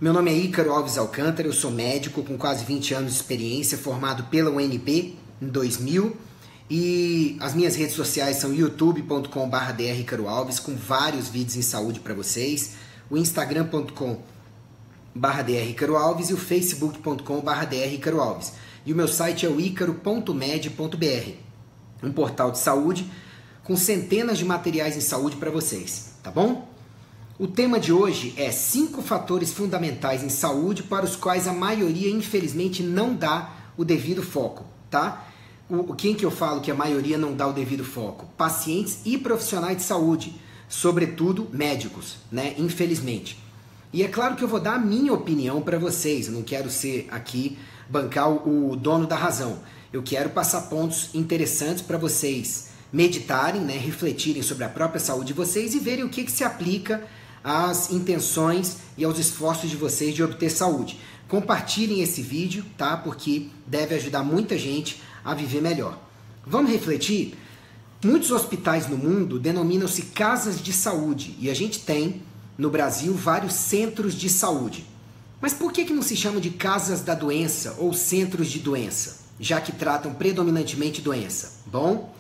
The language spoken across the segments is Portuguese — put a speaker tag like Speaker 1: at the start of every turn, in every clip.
Speaker 1: Meu nome é Ícaro Alves Alcântara, eu sou médico com quase 20 anos de experiência, formado pela UNB em 2000, e as minhas redes sociais são youtube.com/drIcaroalves, com vários vídeos em saúde para vocês, o instagram.com/drIcaroalves e o facebook.com/drIcaroalves. E o meu site é o icaro.med.br, um portal de saúde com centenas de materiais em saúde para vocês, tá bom? O tema de hoje é 5 fatores fundamentais em saúde para os quais a maioria, infelizmente, não dá o devido foco, tá? Quem que eu falo que a maioria não dá o devido foco? Pacientes e profissionais de saúde, sobretudo médicos, né? Infelizmente. E é claro que eu vou dar a minha opinião para vocês, eu não quero ser aqui, bancar o dono da razão. Eu quero passar pontos interessantes para vocês meditarem, né? Refletirem sobre a própria saúde de vocês e verem o que se aplica às intenções e aos esforços de vocês de obter saúde. Compartilhem esse vídeo, tá? Porque deve ajudar muita gente a viver melhor. Vamos refletir? Muitos hospitais no mundo denominam-se casas de saúde e a gente tem no Brasil vários centros de saúde. Mas por que não se chamam de casas da doença ou centros de doença, já que tratam predominantemente doença? Bom,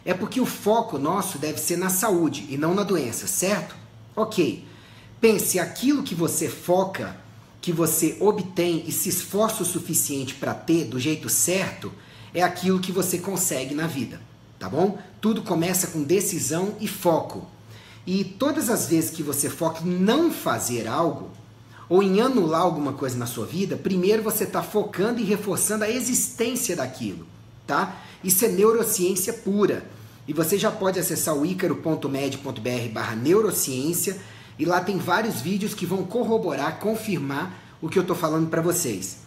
Speaker 1: é porque o foco nosso deve ser na saúde e não na doença, certo? Ok, pense, aquilo que você foca, que você obtém e se esforça o suficiente para ter do jeito certo, é aquilo que você consegue na vida, tá bom? Tudo começa com decisão e foco. E todas as vezes que você foca em não fazer algo, ou em anular alguma coisa na sua vida, primeiro você está focando e reforçando a existência daquilo, tá? Isso é neurociência pura. E você já pode acessar o icaro.med.br/neurociência e lá tem vários vídeos que vão corroborar, confirmar o que eu estou falando para vocês.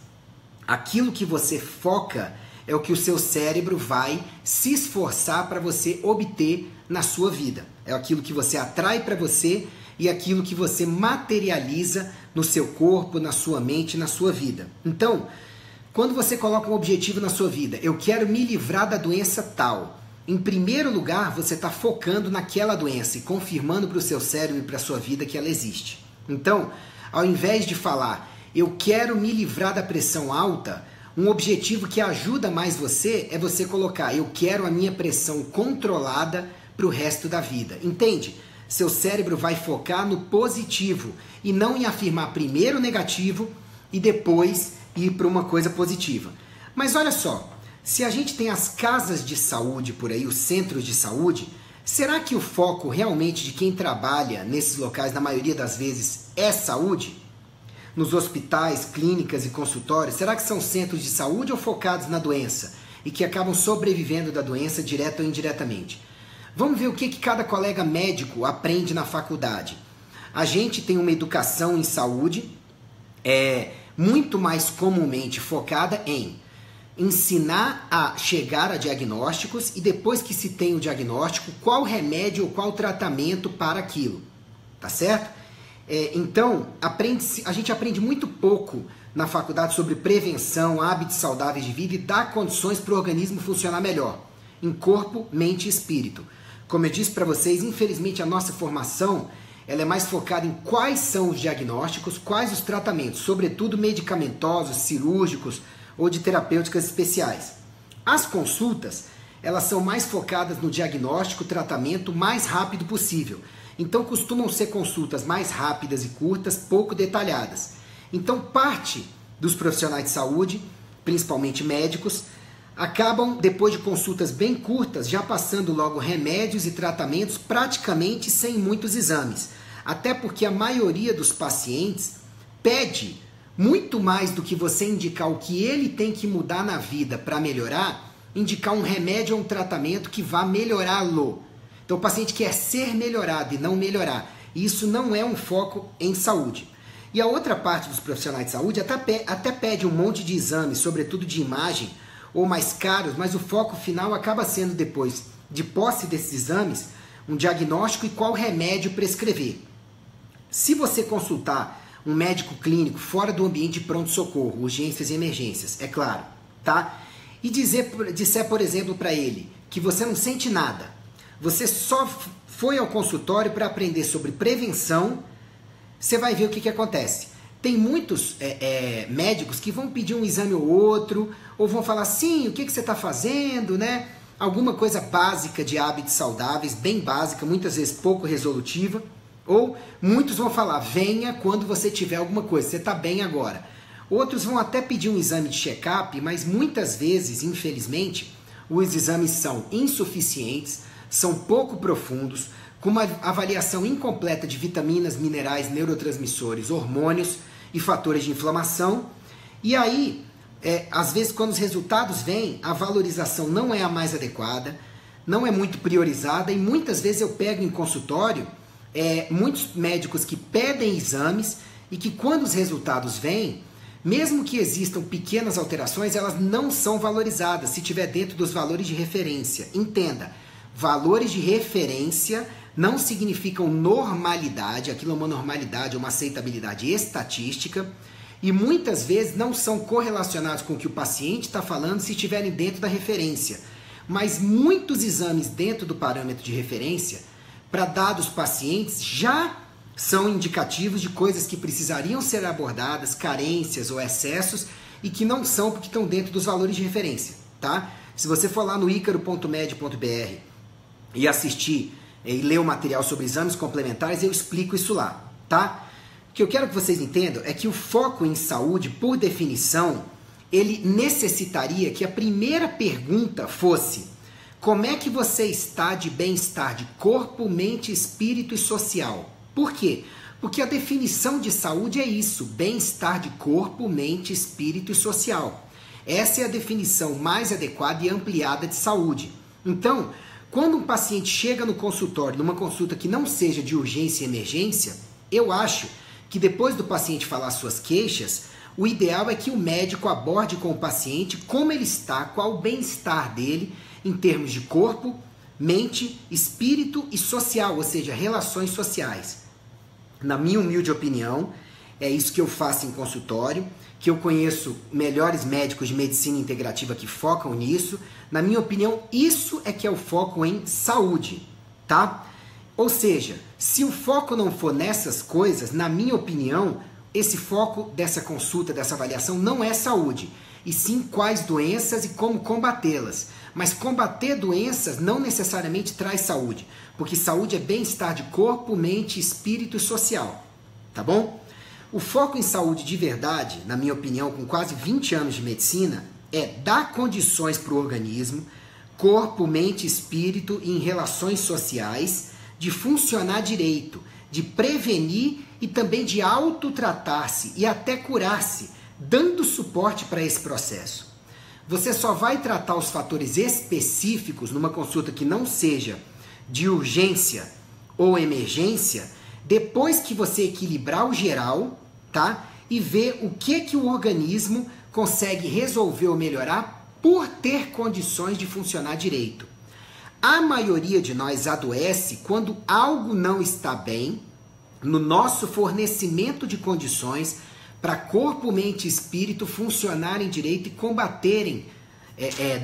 Speaker 1: Aquilo que você foca é o que o seu cérebro vai se esforçar para você obter na sua vida. É aquilo que você atrai para você e aquilo que você materializa no seu corpo, na sua mente, na sua vida. Então, quando você coloca um objetivo na sua vida, eu quero me livrar da doença tal. Em primeiro lugar, você está focando naquela doença e confirmando para o seu cérebro e para a sua vida que ela existe. Então, ao invés de falar, eu quero me livrar da pressão alta, um objetivo que ajuda mais você é você colocar, eu quero a minha pressão controlada para o resto da vida. Entende? Seu cérebro vai focar no positivo e não em afirmar primeiro o negativo e depois ir para uma coisa positiva. Mas olha só, se a gente tem as casas de saúde por aí, os centros de saúde, será que o foco realmente de quem trabalha nesses locais, na maioria das vezes, é saúde? Nos hospitais, clínicas e consultórios, será que são centros de saúde ou focados na doença e que acabam sobrevivendo da doença direta ou indiretamente? Vamos ver o que cada colega médico aprende na faculdade. A gente tem uma educação em saúde muito mais comumente focada em ensinar a chegar a diagnósticos e depois que se tem o diagnóstico, qual remédio ou qual tratamento para aquilo, tá certo? Então, a gente aprende muito pouco na faculdade sobre prevenção, hábitos saudáveis de vida e dar condições para o organismo funcionar melhor, em corpo, mente e espírito. Como eu disse para vocês, infelizmente a nossa formação ela é mais focada em quais são os diagnósticos, quais os tratamentos, sobretudo medicamentosos, cirúrgicos, ou de terapêuticas especiais. As consultas, elas são mais focadas no diagnóstico, tratamento mais rápido possível. Então costumam ser consultas mais rápidas e curtas, pouco detalhadas. Então parte dos profissionais de saúde, principalmente médicos, acabam depois de consultas bem curtas, já passando logo remédios e tratamentos praticamente sem muitos exames. Até porque a maioria dos pacientes pede muito mais do que você indicar o que ele tem que mudar na vida para melhorar, indicar um remédio ou um tratamento que vá melhorá-lo. Então o paciente quer ser melhorado e não melhorar. E isso não é um foco em saúde. E a outra parte dos profissionais de saúde até pede um monte de exames, sobretudo de imagem, ou mais caros, mas o foco final acaba sendo depois, de posse desses exames, um diagnóstico e qual remédio prescrever. Se você consultar um médico clínico fora do ambiente de pronto-socorro, urgências e emergências, é claro, tá? E disser, por exemplo, para ele que você não sente nada, você só foi ao consultório para aprender sobre prevenção, você vai ver o que acontece. Tem muitos médicos que vão pedir um exame ou outro, ou vão falar assim, o que você está fazendo, né? Alguma coisa básica de hábitos saudáveis, bem básica, muitas vezes pouco resolutiva. Ou muitos vão falar, venha quando você tiver alguma coisa, você está bem agora. Outros vão até pedir um exame de check-up, mas muitas vezes, infelizmente, os exames são insuficientes, são pouco profundos, com uma avaliação incompleta de vitaminas, minerais, neurotransmissores, hormônios e fatores de inflamação. E aí, às vezes, quando os resultados vêm, a valorização não é a mais adequada, não é muito priorizada, e muitas vezes eu pego em consultório muitos médicos que pedem exames e que quando os resultados vêm, mesmo que existam pequenas alterações, elas não são valorizadas se estiver dentro dos valores de referência. Entenda, valores de referência não significam normalidade, aquilo é uma normalidade, uma aceitabilidade estatística, e muitas vezes não são correlacionados com o que o paciente está falando se estiverem dentro da referência. Mas muitos exames dentro do parâmetro de referência, para dados pacientes, já são indicativos de coisas que precisariam ser abordadas, carências ou excessos, e que não são porque estão dentro dos valores de referência, tá? Se você for lá no icaro.med.br e assistir e ler o material sobre exames complementares, eu explico isso lá, tá? O que eu quero que vocês entendam é que o foco em saúde, por definição, ele necessitaria que a primeira pergunta fosse: como é que você está de bem-estar de corpo, mente, espírito e social? Por quê? Porque a definição de saúde é isso, bem-estar de corpo, mente, espírito e social. Essa é a definição mais adequada e ampliada de saúde. Então, quando um paciente chega no consultório, numa consulta que não seja de urgência e emergência, eu acho que depois do paciente falar suas queixas, o ideal é que o médico aborde com o paciente como ele está, qual o bem-estar dele em termos de corpo, mente, espírito e social, ou seja, relações sociais. Na minha humilde opinião, é isso que eu faço em consultório, que eu conheço melhores médicos de medicina integrativa que focam nisso. Na minha opinião, isso é que é o foco em saúde, tá? Ou seja, se o foco não for nessas coisas, na minha opinião, esse foco dessa consulta, dessa avaliação, não é saúde, e sim quais doenças e como combatê-las. Mas combater doenças não necessariamente traz saúde, porque saúde é bem-estar de corpo, mente, espírito e social, tá bom? O foco em saúde de verdade, na minha opinião, com quase 20 anos de medicina, é dar condições para o organismo, corpo, mente, espírito e em relações sociais, de funcionar direito, de prevenir e também de autotratar-se e até curar-se, dando suporte para esse processo. Você só vai tratar os fatores específicos numa consulta que não seja de urgência ou emergência depois que você equilibrar o geral, tá? E ver o que o organismo consegue resolver ou melhorar por ter condições de funcionar direito. A maioria de nós adoece quando algo não está bem no nosso fornecimento de condições para corpo, mente e espírito funcionarem direito e combaterem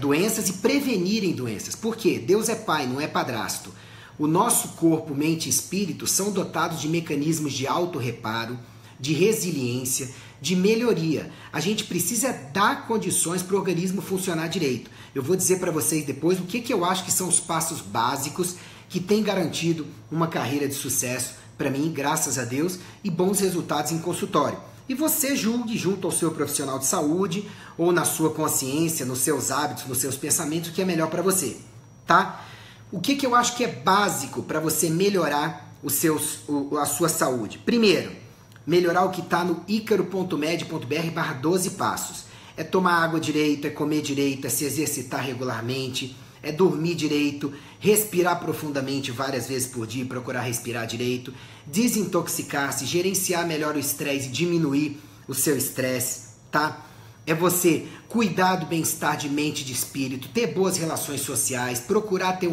Speaker 1: doenças e prevenirem doenças. Por quê? Deus é pai, não é padrasto. O nosso corpo, mente e espírito são dotados de mecanismos de autorreparo, de resiliência, de melhoria. A gente precisa dar condições para o organismo funcionar direito. Eu vou dizer para vocês depois o que eu acho que são os passos básicos que têm garantido uma carreira de sucesso para mim, graças a Deus, e bons resultados em consultório. E você julgue junto ao seu profissional de saúde ou na sua consciência, nos seus hábitos, nos seus pensamentos, o que é melhor para você, tá? O que eu acho que é básico para você melhorar a sua saúde? Primeiro, melhorar o que está no icaro.med.br/12 passos. É tomar água direito, é comer direito, é se exercitar regularmente, é dormir direito, respirar profundamente várias vezes por dia, procurar respirar direito, desintoxicar-se, gerenciar melhor o estresse e diminuir o seu estresse, tá? É você cuidar do bem-estar de mente e de espírito, ter boas relações sociais, procurar ter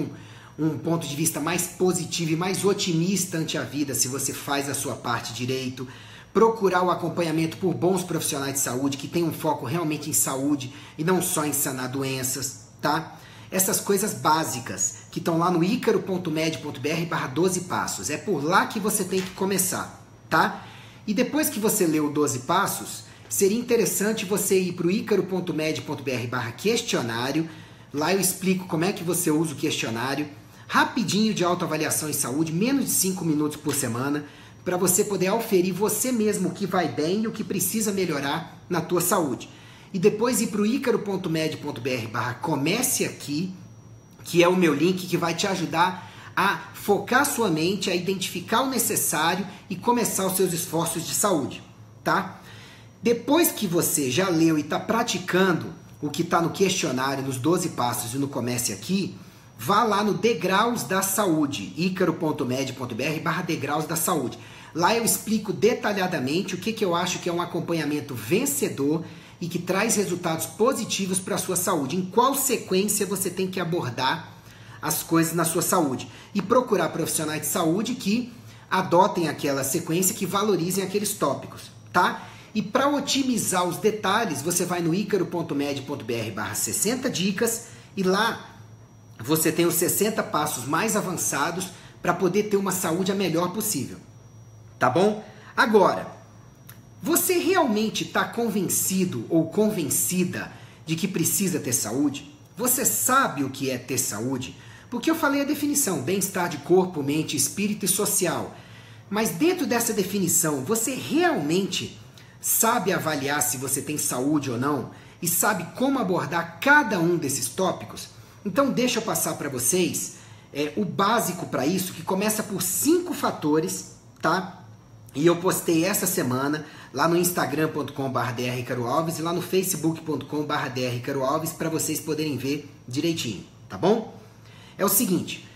Speaker 1: um ponto de vista mais positivo e mais otimista ante a vida se você faz a sua parte direito, procurar o acompanhamento por bons profissionais de saúde que tenham um foco realmente em saúde e não só em sanar doenças, tá? Essas coisas básicas que estão lá no icaro.med.br/12 passos. É por lá que você tem que começar, tá? E depois que você leu 12 passos, seria interessante você ir para o icaro.med.br/questionário. Lá eu explico como é que você usa o questionário, rapidinho, de autoavaliação em saúde, menos de 5 minutos por semana, para você poder auferir você mesmo o que vai bem e o que precisa melhorar na tua saúde. E depois ir para o icaro.med.br/comece aqui, que é o meu link que vai te ajudar a focar sua mente, a identificar o necessário e começar os seus esforços de saúde, tá? Depois que você já leu e está praticando o que está no questionário, nos 12 passos e no Comece Aqui, vá lá no Degraus da Saúde, icaro.med.br/degraus da saúde. Lá eu explico detalhadamente o que eu acho que é um acompanhamento vencedor e que traz resultados positivos para a sua saúde. Em qual sequência você tem que abordar as coisas na sua saúde. E procurar profissionais de saúde que adotem aquela sequência, que valorizem aqueles tópicos, tá? E para otimizar os detalhes, você vai no icaro.med.br/60 dicas e lá você tem os 60 passos mais avançados para poder ter uma saúde a melhor possível. Tá bom? Agora, você realmente está convencido ou convencida de que precisa ter saúde? Você sabe o que é ter saúde? Porque eu falei a definição, bem-estar de corpo, mente, espírito e social. Mas dentro dessa definição, você realmente sabe avaliar se você tem saúde ou não? E sabe como abordar cada um desses tópicos? Então deixa eu passar para vocês o básico para isso, que começa por 5 fatores, tá? E eu postei essa semana lá no instagram.com/drricaroalves e lá no facebook.com/drricaroalves para vocês poderem ver direitinho, tá bom? É o seguinte,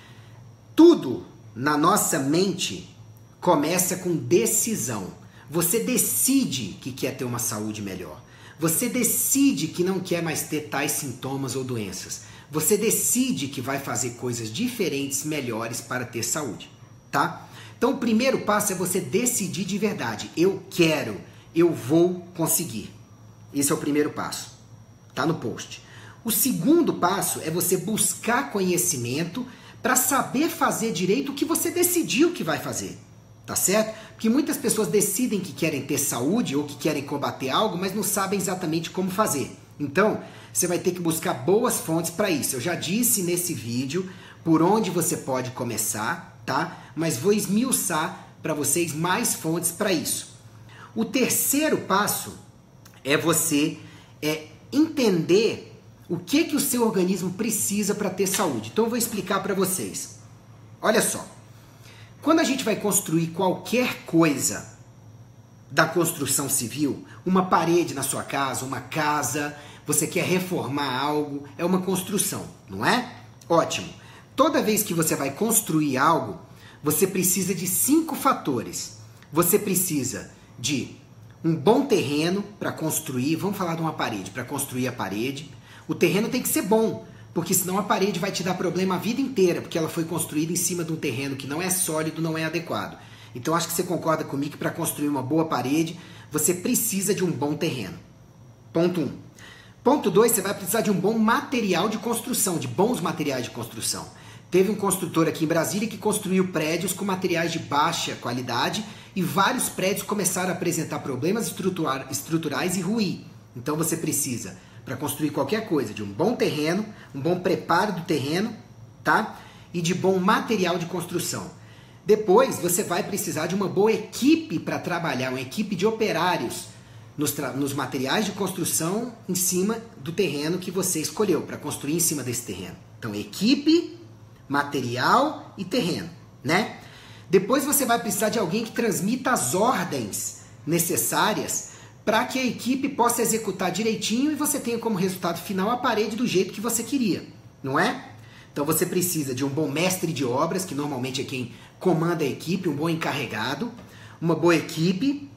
Speaker 1: tudo na nossa mente começa com decisão. Você decide que quer ter uma saúde melhor. Você decide que não quer mais ter tais sintomas ou doenças. Você decide que vai fazer coisas diferentes, melhores para ter saúde, tá? Então o primeiro passo é você decidir de verdade. Eu quero, eu vou conseguir. Esse é o primeiro passo. Tá no post. O segundo passo é você buscar conhecimento para saber fazer direito o que você decidiu que vai fazer. Tá certo? Porque muitas pessoas decidem que querem ter saúde ou que querem combater algo, mas não sabem exatamente como fazer. Então, você vai ter que buscar boas fontes para isso. Eu já disse nesse vídeo por onde você pode começar, tá? Mas vou esmiuçar para vocês mais fontes para isso. O terceiro passo é você entender o que o seu organismo precisa para ter saúde. Então eu vou explicar para vocês. Olha só. Quando a gente vai construir qualquer coisa da construção civil, uma parede na sua casa, uma casa, você quer reformar algo, é uma construção, não é? Ótimo. Toda vez que você vai construir algo, você precisa de 5 fatores. Você precisa de um bom terreno para construir, vamos falar de uma parede, para construir a parede. O terreno tem que ser bom, porque senão a parede vai te dar problema a vida inteira, porque ela foi construída em cima de um terreno que não é sólido, não é adequado. Então acho que você concorda comigo que para construir uma boa parede, você precisa de um bom terreno. Ponto 1. Ponto 2, você vai precisar de um bom material de construção, de bons materiais de construção. Teve um construtor aqui em Brasília que construiu prédios com materiais de baixa qualidade e vários prédios começaram a apresentar problemas estruturais e ruir. Então você precisa, para construir qualquer coisa, de um bom terreno, um bom preparo do terreno, tá? E de bom material de construção. Depois você vai precisar de uma boa equipe para trabalhar, uma equipe de operários nos materiais de construção em cima do terreno que você escolheu, para construir em cima desse terreno. Então equipe, material e terreno, né? Depois você vai precisar de alguém que transmita as ordens necessárias para que a equipe possa executar direitinho e você tenha como resultado final a parede do jeito que você queria, não é? Então você precisa de um bom mestre de obras, que normalmente é quem comanda a equipe, um bom encarregado, uma boa equipe,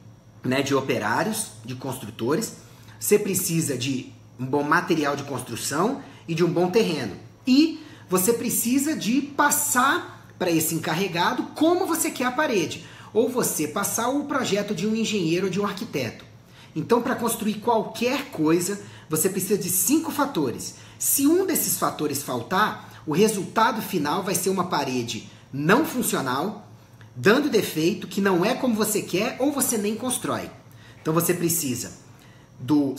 Speaker 1: né, de operários, de construtores. Você precisa de um bom material de construção e de um bom terreno. E você precisa de passar para esse encarregado como você quer a parede, ou você passar o projeto de um engenheiro ou de um arquiteto. Então, para construir qualquer coisa, você precisa de 5 fatores. Se um desses fatores faltar, o resultado final vai ser uma parede não funcional, dando defeito, que não é como você quer ou você nem constrói. Então você precisa do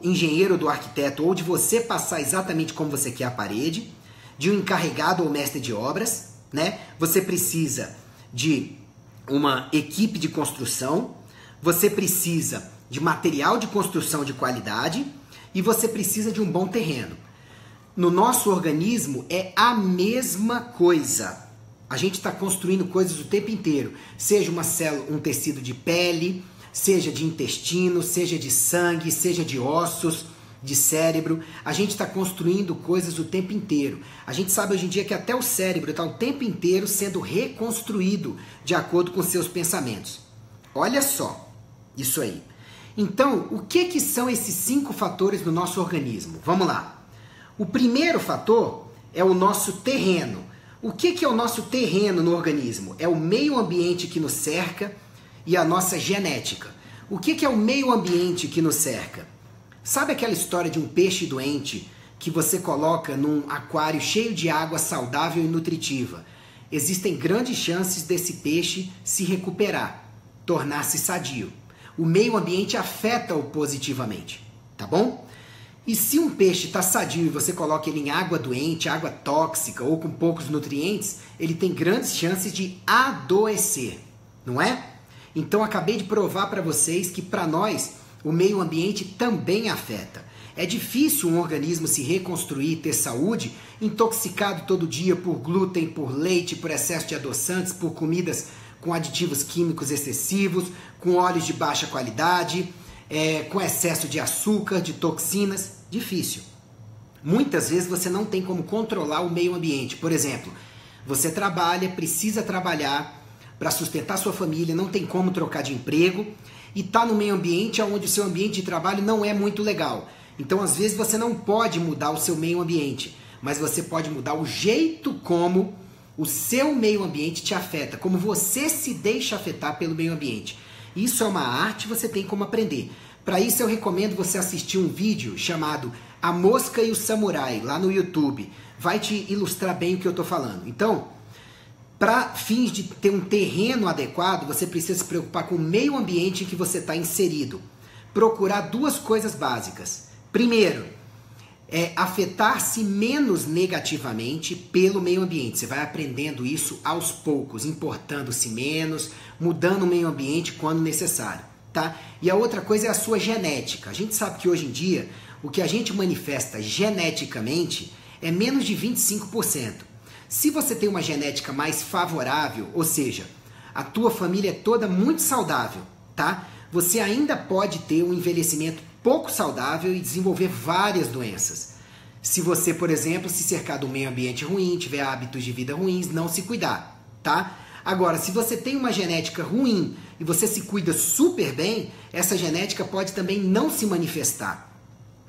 Speaker 1: engenheiro, do arquiteto, ou de você passar exatamente como você quer a parede, de um encarregado ou mestre de obras, né? Você precisa de uma equipe de construção, você precisa de material de construção de qualidade e você precisa de um bom terreno. No nosso organismo é a mesma coisa. A gente está construindo coisas o tempo inteiro, seja uma célula, um tecido de pele, seja de intestino, seja de sangue, seja de ossos, de cérebro. A gente está construindo coisas o tempo inteiro. A gente sabe hoje em dia que até o cérebro está o tempo inteiro sendo reconstruído de acordo com seus pensamentos. Olha só isso aí. Então, o que são esses 5 fatores no nosso organismo? Vamos lá. O primeiro fator é o nosso terreno. O que é o nosso terreno no organismo? É o meio ambiente que nos cerca e a nossa genética. O que é o meio ambiente que nos cerca? Sabe aquela história de um peixe doente que você coloca num aquário cheio de água saudável e nutritiva? Existem grandes chances desse peixe se recuperar, tornar-se sadio. O meio ambiente afeta-o positivamente, tá bom? E se um peixe está sadio e você coloca ele em água doente, água tóxica ou com poucos nutrientes, ele tem grandes chances de adoecer, não é? Então acabei de provar para vocês que para nós o meio ambiente também afeta. É difícil um organismo se reconstruir, ter saúde, intoxicado todo dia por glúten, por leite, por excesso de adoçantes, por comidas com aditivos químicos excessivos, com óleos de baixa qualidade, com excesso de açúcar, de toxinas. Difícil. Muitas vezes você não tem como controlar o meio ambiente. Por exemplo, você trabalha, precisa trabalhar para sustentar sua família, não tem como trocar de emprego e está no meio ambiente onde o seu ambiente de trabalho não é muito legal. Então, às vezes, você não pode mudar o seu meio ambiente, mas você pode mudar o jeito como o seu meio ambiente te afeta, como você se deixa afetar pelo meio ambiente. Isso é uma arte, você tem como aprender. Para isso, eu recomendo você assistir um vídeo chamado A Mosca e o Samurai, lá no YouTube. Vai te ilustrar bem o que eu estou falando. Então, para fins de ter um terreno adequado, você precisa se preocupar com o meio ambiente em que você está inserido. Procurar 2 coisas básicas. Primeiro, afetar-se menos negativamente pelo meio ambiente. Você vai aprendendo isso aos poucos, importando-se menos, mudando o meio ambiente quando necessário, tá? E a outra coisa é a sua genética. A gente sabe que hoje em dia, o que a gente manifesta geneticamente é menos de 25%. Se você tem uma genética mais favorável, ou seja, a tua família é toda muito saudável, tá? Você ainda pode ter um envelhecimento pouco saudável e desenvolver várias doenças. Se você, por exemplo, se cercar de um meio ambiente ruim, tiver hábitos de vida ruins, não se cuidar, tá? Agora, se você tem uma genética ruim e você se cuida super bem, essa genética pode também não se manifestar.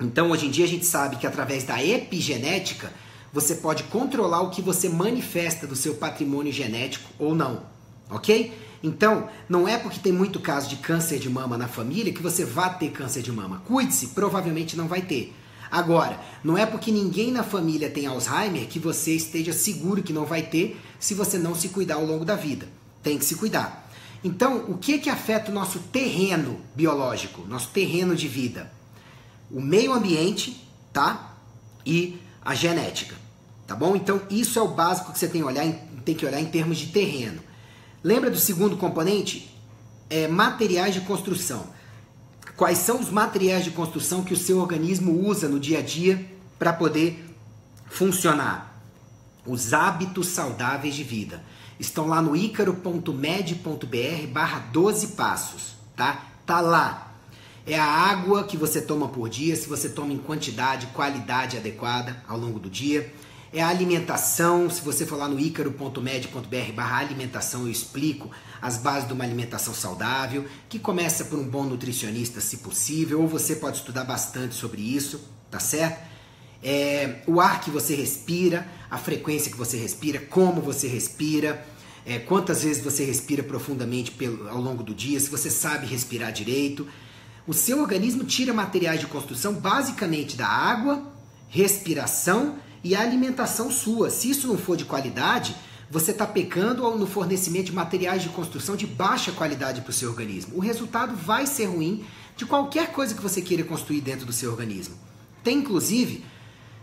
Speaker 1: Então, hoje em dia, a gente sabe que através da epigenética, você pode controlar o que você manifesta do seu patrimônio genético ou não, ok? Então, não é porque tem muito caso de câncer de mama na família que você vai ter câncer de mama. Cuide-se, provavelmente não vai ter. Agora, não é porque ninguém na família tem Alzheimer que você esteja seguro que não vai ter se você não se cuidar ao longo da vida. Tem que se cuidar. Então, o que afeta o nosso terreno biológico, nosso terreno de vida? O meio ambiente, tá? E a genética, tá bom? Então, isso é o básico que você tem que olhar em termos de terreno. Lembra do segundo componente? Materiais de construção. Quais são os materiais de construção que o seu organismo usa no dia a dia para poder funcionar? Os hábitos saudáveis de vida. Estão lá no icaro.med.br/12 passos, tá? Tá lá. É a água que você toma por dia, se você toma em quantidade, qualidade adequada ao longo do dia. É a alimentação, se você for lá no icaro.med.br/alimentação, eu explico as bases de uma alimentação saudável, que começa por um bom nutricionista, se possível, ou você pode estudar bastante sobre isso, tá certo? O ar que você respira, a frequência que você respira, como você respira, quantas vezes você respira profundamente ao longo do dia, se você sabe respirar direito. O seu organismo tira materiais de construção basicamente da água, respiração e a alimentação sua. Se isso não for de qualidade, você está pecando no fornecimento de materiais de construção de baixa qualidade para o seu organismo. O resultado vai ser ruim de qualquer coisa que você queira construir dentro do seu organismo. Tem, inclusive,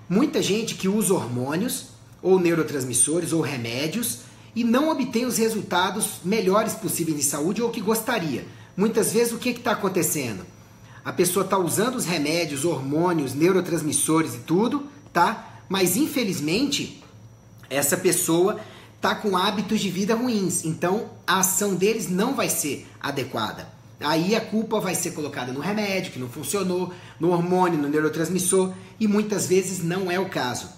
Speaker 1: muita gente que usa hormônios, ou neurotransmissores, ou remédios, e não obtém os resultados melhores possíveis de saúde ou que gostaria. Muitas vezes, o que está acontecendo? A pessoa está usando os remédios, hormônios, neurotransmissores e tudo, tá? Mas, infelizmente, essa pessoa está com hábitos de vida ruins. Então, a ação deles não vai ser adequada. Aí a culpa vai ser colocada no remédio, que não funcionou, no hormônio, no neurotransmissor, e muitas vezes não é o caso.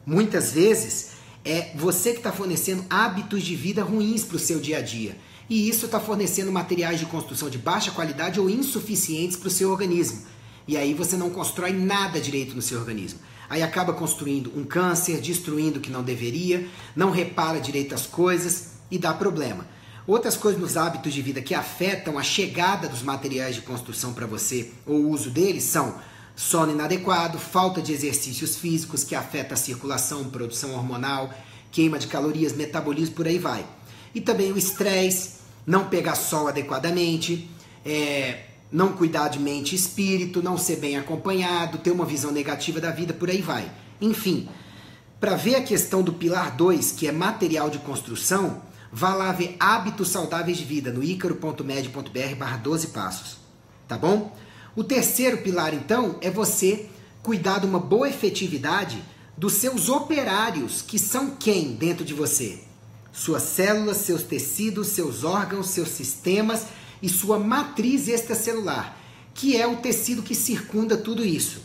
Speaker 1: Muitas vezes é você que está fornecendo hábitos de vida ruins para o seu dia a dia. E isso está fornecendo materiais de construção de baixa qualidade ou insuficientes para o seu organismo. E aí você não constrói nada direito no seu organismo. Aí acaba construindo um câncer, destruindo o que não deveria, não repara direito as coisas e dá problema. Outras coisas nos hábitos de vida que afetam a chegada dos materiais de construção para você ou o uso deles são sono inadequado, falta de exercícios físicos que afeta a circulação, produção hormonal, queima de calorias, metabolismo, por aí vai. E também o estresse, não pegar sol adequadamente, não cuidar de mente e espírito, não ser bem acompanhado, ter uma visão negativa da vida, por aí vai. Enfim, para ver a questão do pilar 2, que é material de construção, vá lá ver hábitos saudáveis de vida no icaro.med.br/12 passos, tá bom? O terceiro pilar, então, é você cuidar de uma boa efetividade dos seus operários, que são quem dentro de você? Suas células, seus tecidos, seus órgãos, seus sistemas e sua matriz extracelular, que é o tecido que circunda tudo isso.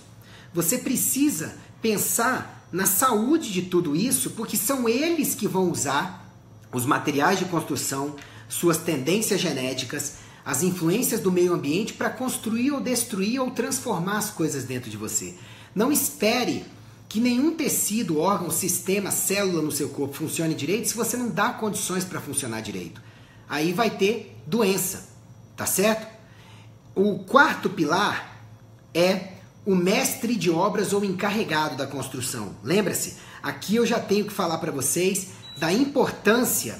Speaker 1: Você precisa pensar na saúde de tudo isso, porque são eles que vão usar os materiais de construção, suas tendências genéticas, as influências do meio ambiente para construir ou destruir ou transformar as coisas dentro de você. Não espere que nenhum tecido, órgão, sistema, célula no seu corpo funcione direito se você não dá condições para funcionar direito. Aí vai ter doença, tá certo? O quarto pilar é o mestre de obras ou encarregado da construção. Lembra-se, aqui eu já tenho que falar para vocês da importância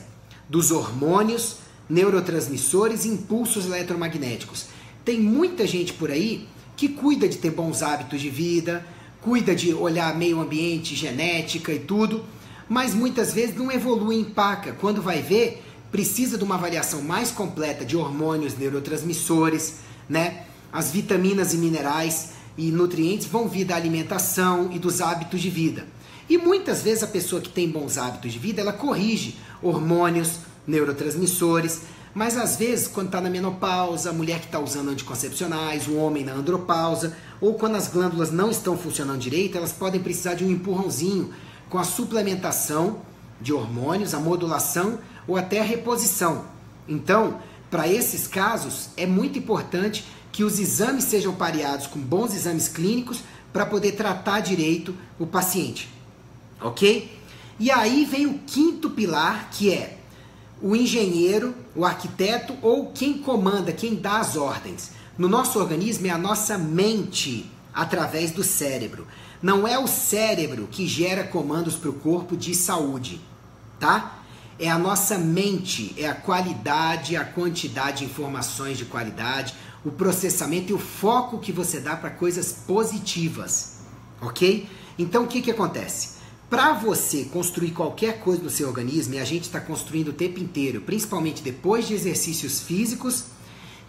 Speaker 1: dos hormônios, neurotransmissores e impulsos eletromagnéticos. Tem muita gente por aí que cuida de ter bons hábitos de vida, cuida de olhar meio ambiente, genética e tudo, mas muitas vezes não evolui em paca. Quando vai ver, precisa de uma avaliação mais completa de hormônios, neurotransmissores, né? As vitaminas e minerais e nutrientes vão vir da alimentação e dos hábitos de vida. E muitas vezes a pessoa que tem bons hábitos de vida, ela corrige hormônios, neurotransmissores, mas às vezes quando está na menopausa, a mulher que está usando anticoncepcionais, o homem na andropausa, ou quando as glândulas não estão funcionando direito, elas podem precisar de um empurrãozinho com a suplementação de hormônios, a modulação ou até a reposição. Então, para esses casos, é muito importante que os exames sejam pareados com bons exames clínicos para poder tratar direito o paciente. Ok? E aí vem o quinto pilar, que é o engenheiro, o arquiteto ou quem comanda, quem dá as ordens. No nosso organismo é a nossa mente através do cérebro. Não é o cérebro que gera comandos para o corpo de saúde, tá? É a nossa mente, é a qualidade, a quantidade de informações de qualidade, o processamento e o foco que você dá para coisas positivas, ok? Então o que acontece? Para você construir qualquer coisa no seu organismo, e a gente está construindo o tempo inteiro, principalmente depois de exercícios físicos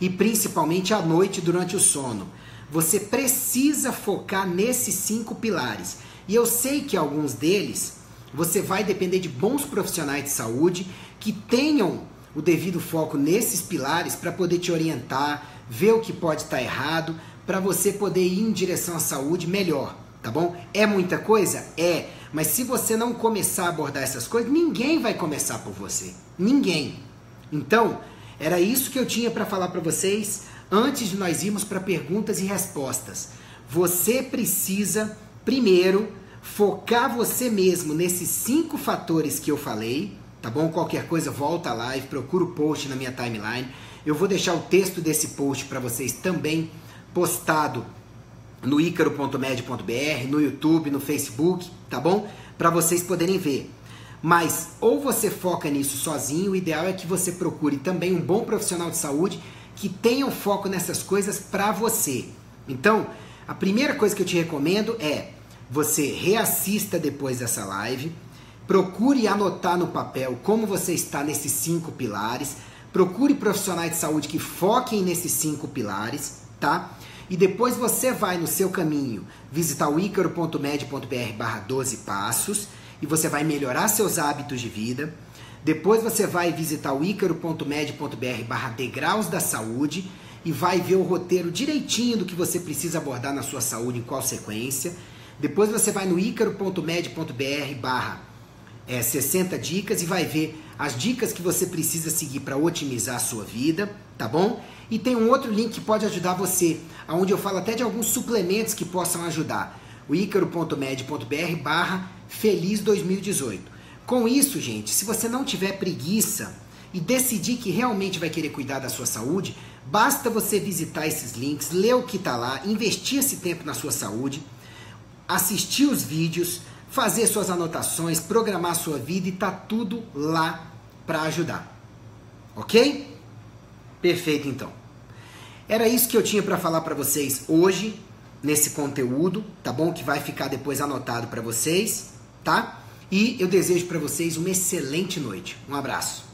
Speaker 1: e principalmente à noite durante o sono, você precisa focar nesses 5 pilares. E eu sei que alguns deles você vai depender de bons profissionais de saúde que tenham o devido foco nesses pilares para poder te orientar, ver o que pode estar errado, para você poder ir em direção à saúde melhor, tá bom? É muita coisa? É. Mas se você não começar a abordar essas coisas, ninguém vai começar por você. Ninguém. Então, era isso que eu tinha para falar para vocês antes de nós irmos para perguntas e respostas. Você precisa, primeiro, focar você mesmo nesses 5 fatores que eu falei, tá bom? Qualquer coisa, volta à live, procura o post na minha timeline. Eu vou deixar o texto desse post para vocês também postado no icaro.med.br, no YouTube, no Facebook, tá bom? Para vocês poderem ver. Mas ou você foca nisso sozinho, o ideal é que você procure também um bom profissional de saúde que tenha um foco nessas coisas para você. Então, a primeira coisa que eu te recomendo é você reassista depois dessa live, procure anotar no papel como você está nesses 5 pilares, procure profissionais de saúde que foquem nesses 5 pilares, tá? E depois você vai no seu caminho visitar o icaro.med.br/12 passos e você vai melhorar seus hábitos de vida. Depois você vai visitar o icaro.med.br/degraus da saúde e vai ver o roteiro direitinho do que você precisa abordar na sua saúde, em qual sequência. Depois você vai no icaro.med.br/60 dicas e vai ver as dicas que você precisa seguir para otimizar a sua vida, tá bom? E tem um outro link que pode ajudar você, onde eu falo até de alguns suplementos que possam ajudar. O icaro.med.br/feliz 2018. Com isso, gente, se você não tiver preguiça e decidir que realmente vai querer cuidar da sua saúde, basta você visitar esses links, ler o que está lá, investir esse tempo na sua saúde, assistir os vídeos, fazer suas anotações, programar a sua vida e tá tudo lá para ajudar. Ok? Perfeito, então. Era isso que eu tinha para falar para vocês hoje, nesse conteúdo, tá bom? Que vai ficar depois anotado para vocês, tá? E eu desejo para vocês uma excelente noite. Um abraço.